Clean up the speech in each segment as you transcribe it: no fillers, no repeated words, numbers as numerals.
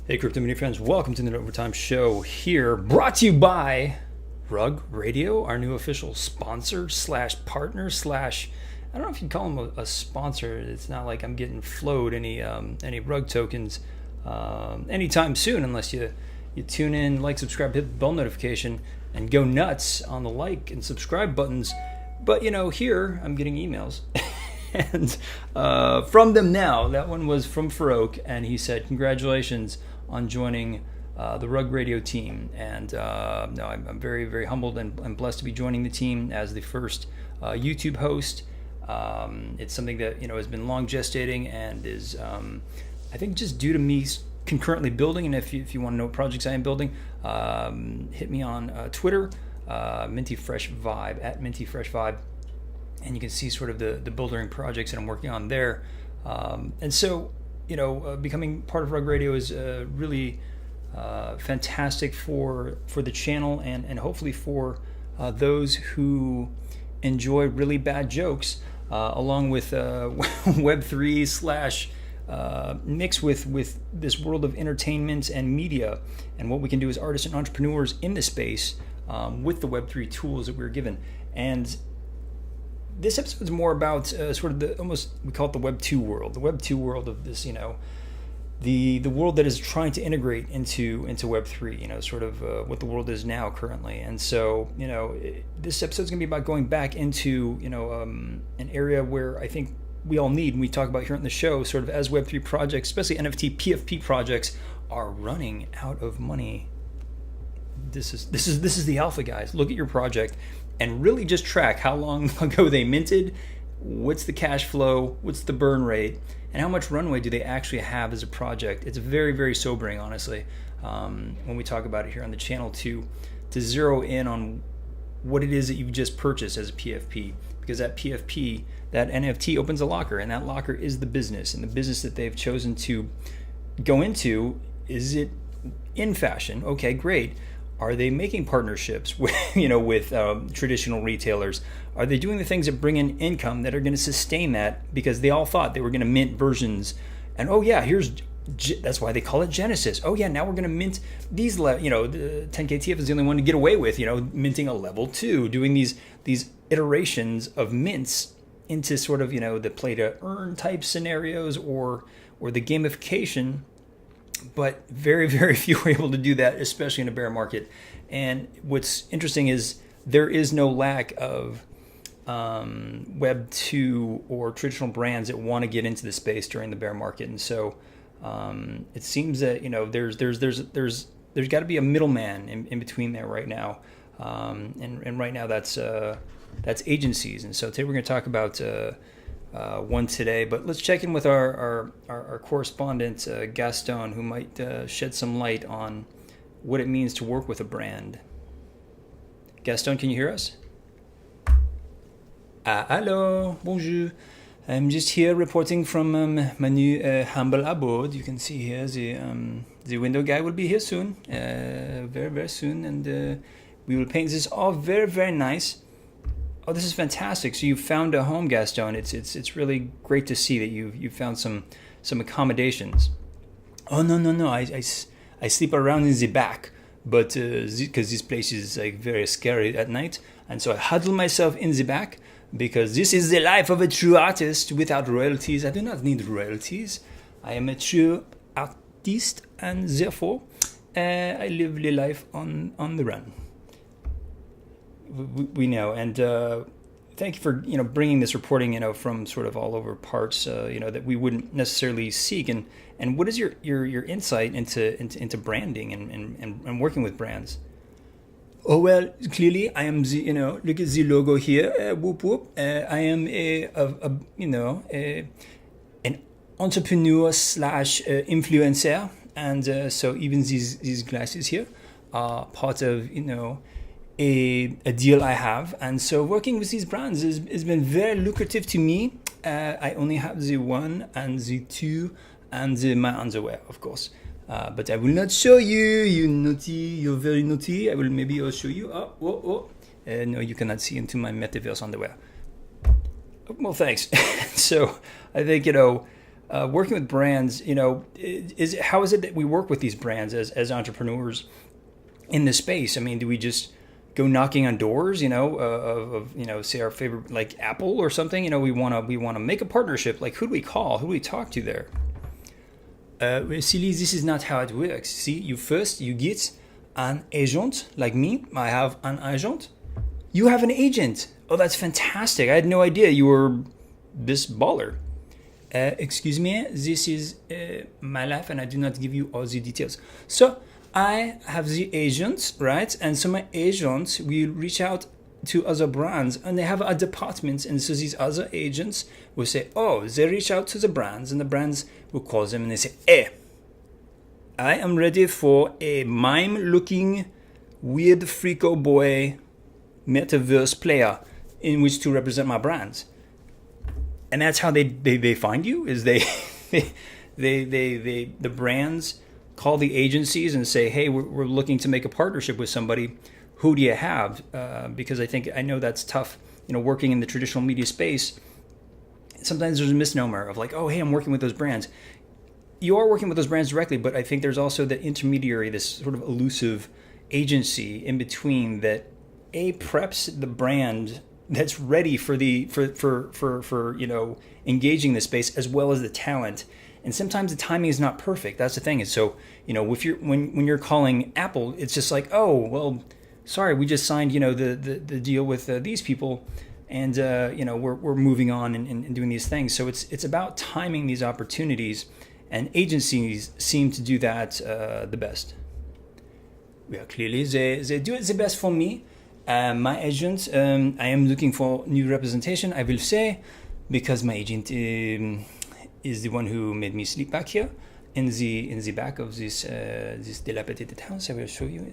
Hey, Crypto Media friends, welcome to the Overtime Show here, brought to you by Rug Radio, our new official sponsor slash partner slash, I don't know if you'd call them a sponsor. It's not like I'm getting flowed any rug tokens anytime soon, unless you tune in, like, subscribe, hit the bell notification, and go nuts on the like and subscribe buttons. But, here I'm getting emails. And from them now, that one was from Farouk, and he said, congratulations on joining the Rug Radio team. And no, I'm very, very humbled and blessed to be joining the team as the first YouTube host. It's something that has been long gestating and is, I think, just due to me concurrently building. And if you want to know what projects I am building, hit me on Twitter, Minty Fresh Vibe, at Minty Fresh Vibe, and you can see sort of the building projects that I'm working on there. And so, becoming part of Rug Radio is really fantastic for the channel and hopefully for those who enjoy really bad jokes, along with Web3 slash mix with this world of entertainment and media, and what we can do as artists and entrepreneurs in this space with the Web3 tools that we're given. And this episode is more about sort of we call it the Web 2 world. The Web 2 world of this, the world that is trying to integrate into Web 3, sort of what the world is now currently. And so, this episode is going to be about going back into, an area where I think we all need, and we talk about here on the show, sort of as Web 3 projects, especially NFT, PFP projects, are running out of money. This is the alpha, guys. Look at your project and really just track how long ago they minted, what's the cash flow, what's the burn rate, and how much runway do they actually have as a project. It's very, very sobering, honestly, when we talk about it here on the channel, to zero in on what it is that you've just purchased as a PFP, because that PFP, that NFT, opens a locker, and that locker is the business, and the business that they've chosen to go into, is it in fashion? Okay, great. Are they making partnerships with, with traditional retailers? Are they doing the things that bring in income that are going to sustain that? Because they all thought they were going to mint versions, and that's why they call it Genesis. Oh yeah, now we're going to mint these. The 10KTF is the only one to get away with, minting a level 2, doing these iterations of mints into sort of the play to earn type scenarios or the gamification. But very, very few are able to do that, especially in a bear market. And what's interesting is there is no lack of Web 2 or traditional brands that want to get into the space during the bear market. And so it seems that there's got to be a middleman in between there right now. And right now that's agencies. And so today we're going to talk about one today, but let's check in with our correspondent, Gaston, who might shed some light on what it means to work with a brand. Gaston, can you hear us? Hello, bonjour. I'm just here reporting from my new humble abode. You can see here the window guy will be here soon, very, very soon, and we will paint this all very, very nice. Oh, this is fantastic! So you found a home, Gaston. It's really great to see that you found some accommodations. Oh no! I sleep around in the back, but because this place is like very scary at night, and so I huddle myself in the back because this is the life of a true artist without royalties. I do not need royalties. I am a true artist, and therefore I live the life on the run. We know, and thank you for bringing this reporting from sort of all over parts that we wouldn't necessarily seek. And what is your insight into branding and working with brands? Oh well, clearly I am the look at the logo here. Whoop whoop. I am an entrepreneur slash influencer, and so even these glasses here are part of a deal I have, and so working with these brands has been very lucrative to me. I only have the 1 and the 2 and my underwear, of course, but I will not show you. You naughty, you're very naughty. I will maybe show you. No, you cannot see into my metaverse underwear. Well, thanks. So I think working with brands, how is it that we work with these brands as entrepreneurs in this space? I mean, do we just go knocking on doors, say our favorite, like Apple or something? We want to make a partnership. Like, who do we call? Who do we talk to there? Silly, this is not how it works. See, you get an agent, like me. I have an agent. You have an agent. Oh, that's fantastic. I had no idea you were this baller. Excuse me, this is my life and I do not give you all the details. So I have the agents, right? And so my agents will reach out to other brands and they have a department. And so these other agents will say, oh, they reach out to the brands and the brands will call them and they say, hey, I am ready for a mime-looking, weird freako boy metaverse player in which to represent my brands. And that's how they find you, is the brands call the agencies and say, hey, we're looking to make a partnership with somebody. Who do you have? Because I know that's tough, working in the traditional media space. Sometimes there's a misnomer of like, oh, hey, I'm working with those brands. You are working with those brands directly, but I think there's also the intermediary, this sort of elusive agency in between that preps the brand that's ready for engaging this space, as well as the talent. And sometimes the timing is not perfect. That's the thing. And so, if when you're calling Apple, it's just like, oh, well, sorry, we just signed, the deal with these people, and we're moving on and doing these things. So it's about timing these opportunities, and agencies seem to do that the best. Well, clearly they do it the best for me. My agent, I am looking for new representation, I will say, because my agent is the one who made me sleep back here in the back of this dilapidated house. I will show you.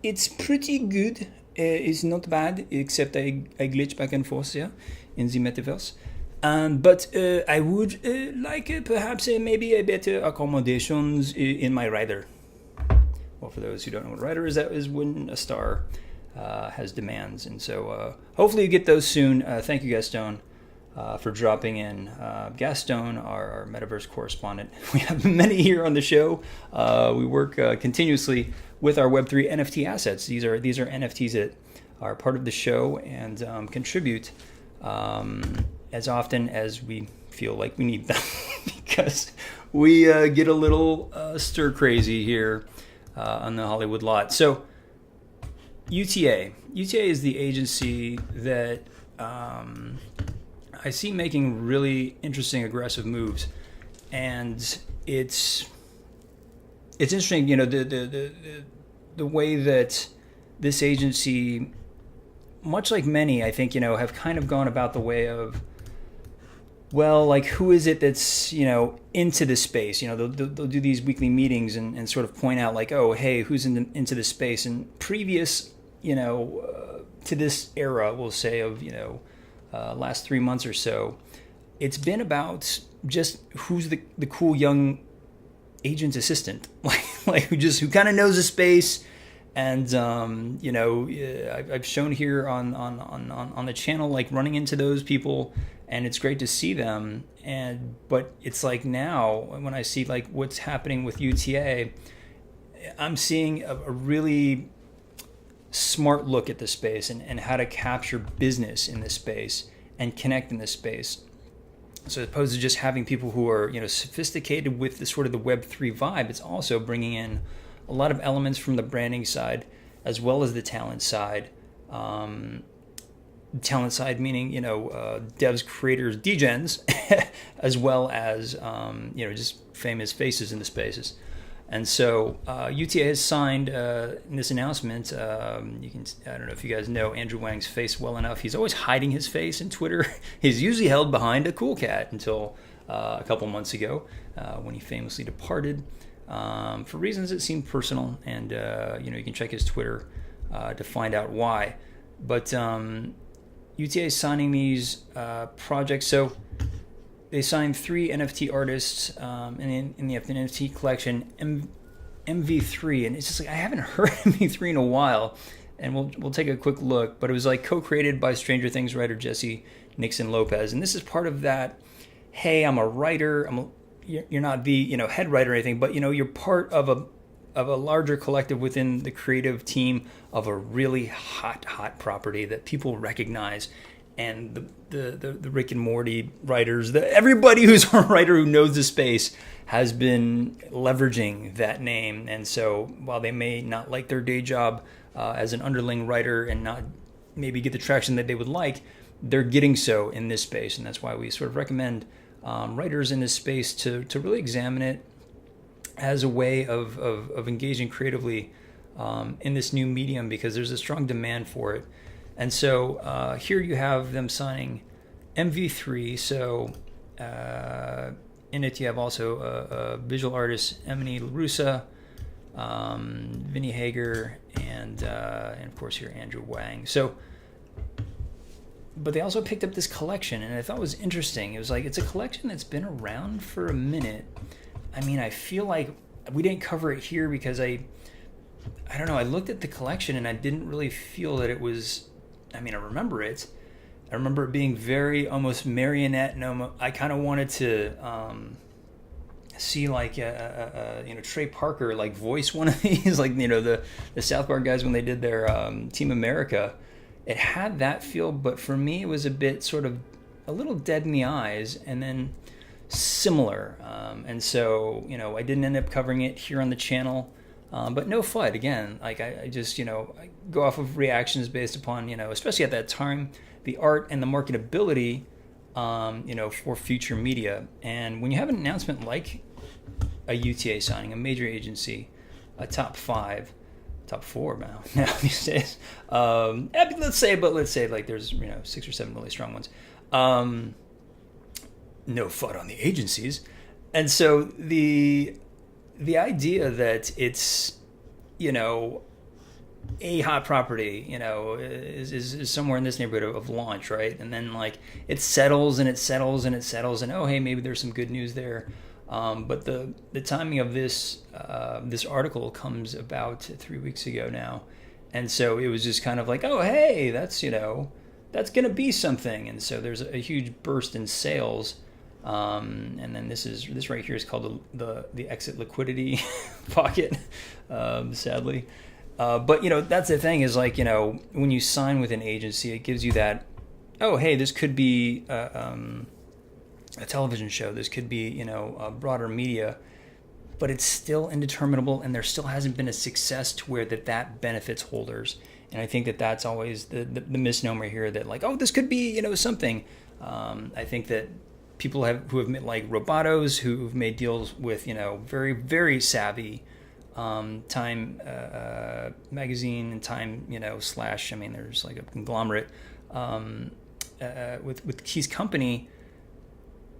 It's pretty good. It's not bad, except I glitch back and forth here in the metaverse. But I would like perhaps maybe a better accommodations in my rider. Well, for those who don't know what rider is, that is when a star has demands. And so hopefully you get those soon. Thank you, Gaston, for dropping in. Gaston, our metaverse correspondent. We have many here on the show. We work continuously with our Web3 NFT assets. These are NFTs that are part of the show and contribute as often as we feel like we need them because we get a little stir crazy here on the Hollywood lot. So UTA is the agency that I see making really interesting, aggressive moves, and it's interesting, the way that this agency, much like many, I think, have kind of gone about the way of, well, like, who is it that's, into this space? They'll do these weekly meetings and sort of point out, like, oh, hey, who's into this space? And previous, to this era, we'll say, of, last 3 months or so, it's been about just who's the cool young agent assistant, who kind of knows the space. And, I've shown here on the channel, like, running into those people, and it's great to see them. But it's like now when I see like what's happening with UTA, I'm seeing a really smart look at the space and how to capture business in this space and connect in this space. So as opposed to just having people who are, sophisticated with the sort of the Web3 vibe, it's also bringing in a lot of elements from the branding side as well as the talent side. Talent side meaning, devs, creators, degens, as well as, just famous faces in the spaces. And so UTA has signed in this announcement, I don't know if you guys know Andrew Wang's face well enough. He's always hiding his face in Twitter. He's usually held behind a cool cat until a couple months ago when he famously departed for reasons that seemed personal. And, you can check his Twitter to find out why. But UTA is signing these projects. So they signed 3 NFT artists in the NFT collection, MV3, and it's just like I haven't heard MV3 in a while, and we'll take a quick look. But it was like co-created by Stranger Things writer Jesse Nixon Lopez, and this is part of that hey, I'm a writer. You're not the head writer or anything, but you're part of a larger collective within the creative team of a really hot property that people recognize. And the Rick and Morty writers, everybody who's a writer who knows the space has been leveraging that name. And so while they may not like their day job as an underling writer and not maybe get the traction that they would like, they're getting so in this space. And that's why we sort of recommend writers in this space to really examine it as a way of engaging creatively in this new medium, because there's a strong demand for it. And so here you have them signing MV3. So in it you have also visual artist Emily LaRussa, Vinny Hager, and of course here Andrew Wang. So, but they also picked up this collection, and I thought it was interesting. It was like, it's a collection that's been around for a minute. I mean, I feel like we didn't cover it here because I don't know, I looked at the collection and I didn't really feel that it was, I mean, I remember it. I remember it being very almost marionette, and I kind of wanted to see like Trey Parker like voice one of these, like the South Park guys when they did their Team America. It had that feel, but for me it was a bit sort of a little dead in the eyes, and then similar. And so I didn't end up covering it here on the channel. But no FUD, again, like I just, I go off of reactions based upon, especially at that time, the art and the marketability, for future media. And when you have an announcement like a UTA signing, a major agency, a top four now these days, let's say like there's, 6 or 7 really strong ones. No FUD on the agencies. And so the idea that it's, a hot property, is somewhere in this neighborhood of launch, right? And then like it settles and oh, hey, maybe there's some good news there. But the timing of this article comes about 3 weeks ago now. And so it was just kind of like, oh, hey, that's going to be something. And so there's a huge burst in sales. And then this right here is called the exit liquidity pocket, sadly. But that's the thing is like, when you sign with an agency, it gives you that, oh, hey, this could be a television show. This could be, a broader media, but it's still indeterminable, and there still hasn't been a success to where that benefits holders. And I think that's always the misnomer here, that like, oh, this could be, something. I think that people who have made like Robotos, who've made deals with, very, very savvy Time magazine and Time, slash, I mean, there's like a conglomerate with Key's company.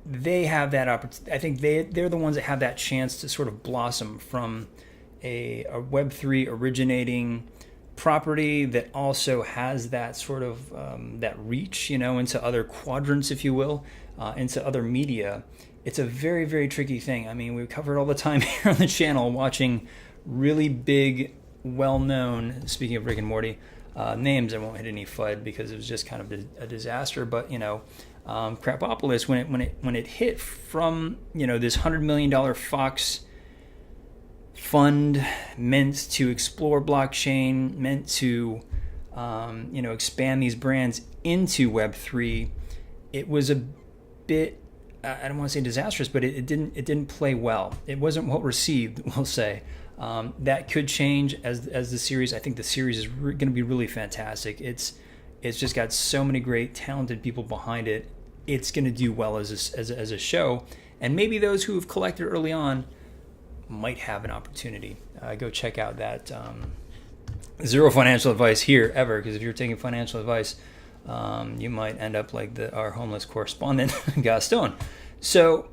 They have that opportunity. I think they're the ones that have that chance to sort of blossom from a Web3 originating property that also has that sort of that reach, into other quadrants, if you will, into other media. It's a very, very tricky thing. I mean, we cover it all the time here on the channel, watching really big, well-known, speaking of Rick and Morty, names. I won't hit any FUD because it was just kind of a disaster. But Crapopolis, when it hit from this $100 million Fox fund meant to explore blockchain, meant to expand these brands into Web3, it was a bit, I don't want to say disastrous, but it didn't play well. It wasn't well received, we'll say. That could change as the series. I think the series is going to be really fantastic. It's just got so many great, talented people behind it. It's going to do well as a show, and maybe those who have collected early on might have an opportunity. Go check out that. Zero financial advice here ever, because if you're taking financial advice, you might end up like our homeless correspondent Gaston. So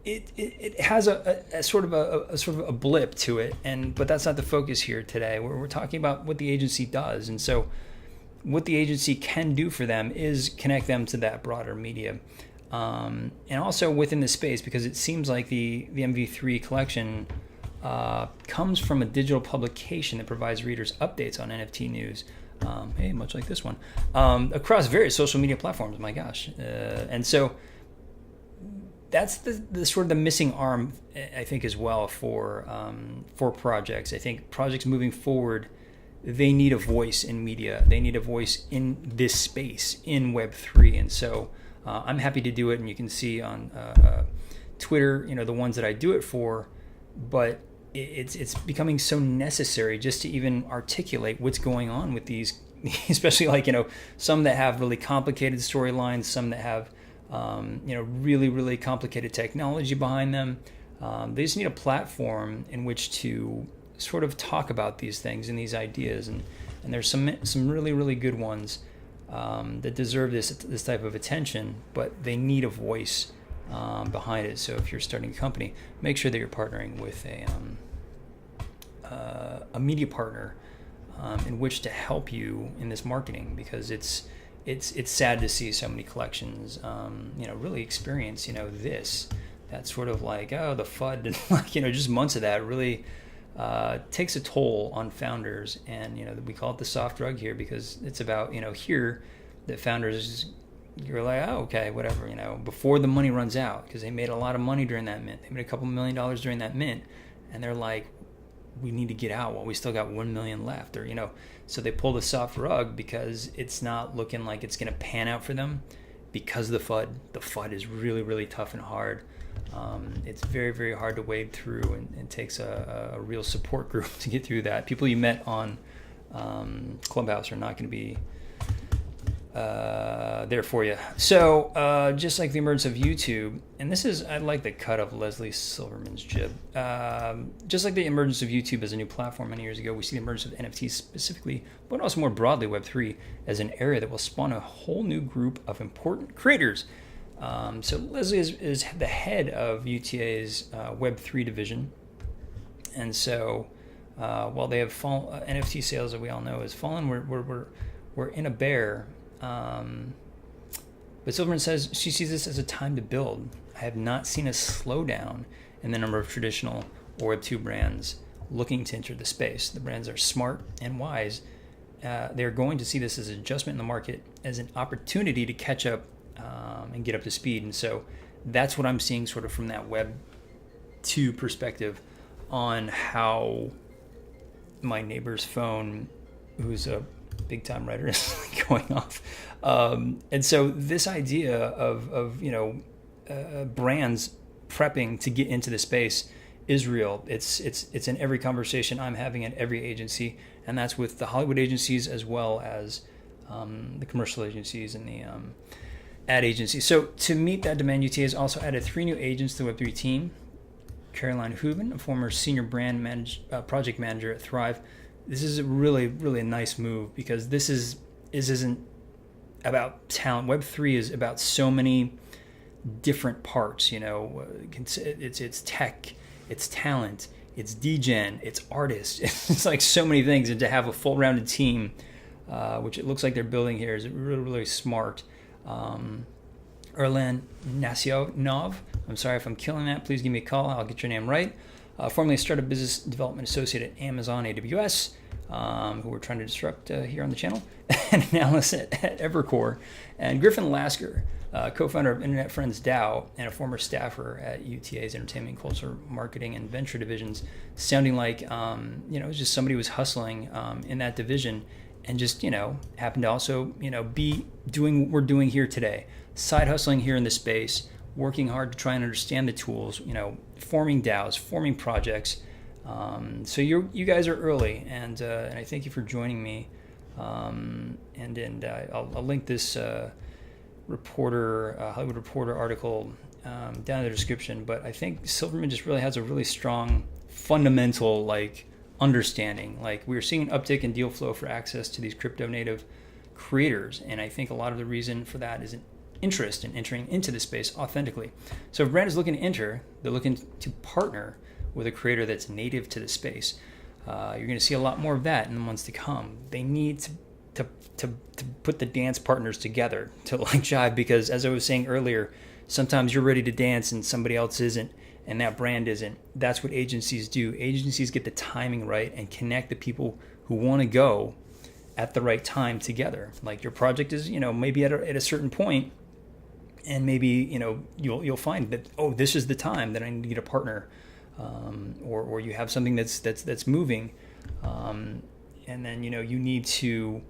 it has a sort of a blip to it, but that's not the focus here today. We're talking about what the agency does, and so what the agency can do for them is connect them to that broader media, and also within the space, because it seems like the MV3 collection comes from a digital publication that provides readers updates on NFT news. Hey, much like this one, across various social media platforms. My gosh, and so that's the sort of the missing arm, I think, as well for projects. I think projects moving forward, they need a voice in media. They need a voice in this space in Web3, and so I'm happy to do it. And you can see on Twitter, the ones that I do it for, but it's becoming so necessary just to even articulate what's going on with these, especially like some that have really complicated storylines, some that have really, really complicated technology behind them. They just need a platform in which to sort of talk about these things and these ideas. And there's some really, really good ones that deserve this type of attention, but they need a voice behind it. So if you're starting a company, make sure that you're partnering with a media partner in which to help you in this marketing, because it's sad to see so many collections, really experience, this. That's sort of like, the FUD and just months of that really takes a toll on founders. And, we call it the soft drug here because it's about, here that founders, you're like, okay, whatever, before the money runs out, because they made a lot of money during that mint. They made a couple $1 million during that mint. And they're like, we need to get out while we still got 1 million left, or so they pull the soft rug because it's not looking like it's going to pan out for them because the FUD is really, really tough and hard. It's very, very hard to wade through, and takes a real support group to get through that. People you met on Clubhouse are not going to be there for you. So just like the emergence of YouTube, and I like the cut of Leslie Silverman's jib. Just like the emergence of YouTube as a new platform many years ago, we see the emergence of NFTs specifically, but also more broadly Web3 as an area that will spawn a whole new group of important creators. So Leslie is the head of UTA's Web3 division, and so while they have fallen, NFT sales that we all know has fallen, we're in a bear. But Silverman says she sees this as a time to build. I have not seen a slowdown in the number of traditional or Web2 brands looking to enter the space. The brands are smart and wise. They're going to see this as an adjustment in the market, as an opportunity to catch up and get up to speed. And so that's what I'm seeing sort of from that Web2 perspective on how my neighbor's phone, who's a big time writer, is going off. And so this idea of brands prepping to get into the space is real. It's in every conversation I'm having at every agency, and that's with the Hollywood agencies as well as the commercial agencies and the ad agencies. So to meet that demand, UTA has also added 3 new agents to the Web3 team. Caroline Hooven, a former senior brand project manager at Thrive. This is a really, really nice move, because this isn't about talent. Web3 is about so many different parts. It's tech, it's talent, it's degen, it's artists. It's like so many things, and to have a full-rounded team, which it looks like they're building here, is really, really smart. Erlan Nasionov, I'm sorry if I'm killing that. Please give me a call. I'll get your name right. Formerly a startup business development associate at Amazon AWS, who we're trying to disrupt here on the channel, and an analyst at Evercore. And Griffin Lasker, co-founder of Internet Friends DAO and a former staffer at UTA's Entertainment, Culture, Marketing, and Venture divisions, sounding like, it was just somebody who was hustling in that division, and just, happened to also, be doing what we're doing here today. Side hustling here in the space, working hard to try and understand the tools, forming DAOs, forming projects. So you guys are early, and I thank you for joining me. I'll link this Hollywood Reporter article down in the description. But I think Silverman just really has a really strong fundamental understanding. We're seeing an uptick in deal flow for access to these crypto native creators, and I think a lot of the reason for that is an interest in entering into the space authentically. So if a brand is looking to enter, they're looking to partner with a creator that's native to the space. You're going to see a lot more of that in the months to come. They need to put the dance partners together to jive, because as I was saying earlier, sometimes you're ready to dance and somebody else isn't, and that brand isn't. That's what agencies do. Agencies get the timing right and connect the people who want to go at the right time together. Your project is, maybe at a certain point, and maybe, you know, you'll find that, oh, this is the time that I need to get a partner, or you have something that's moving, and then, you know, you need to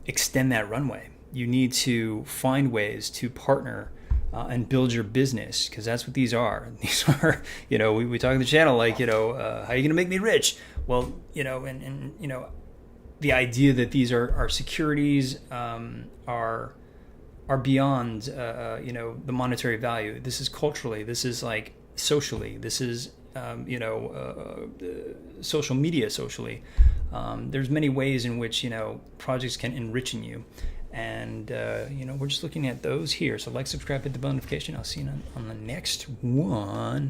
extend that runway. You need to find ways to partner and build your business, because that's what these are. These are, you know, we talk on the channel like, you know, how are you going to make me rich? Well, you know, and you know, the idea that these are securities, are beyond, you know, the monetary value. This is culturally. This is like socially. This is, you know, social media socially. There's many ways in which, you know, projects can enrich in you. And, you know, we're just looking at those here. So like, subscribe, hit the bell notification. I'll see you on the next one.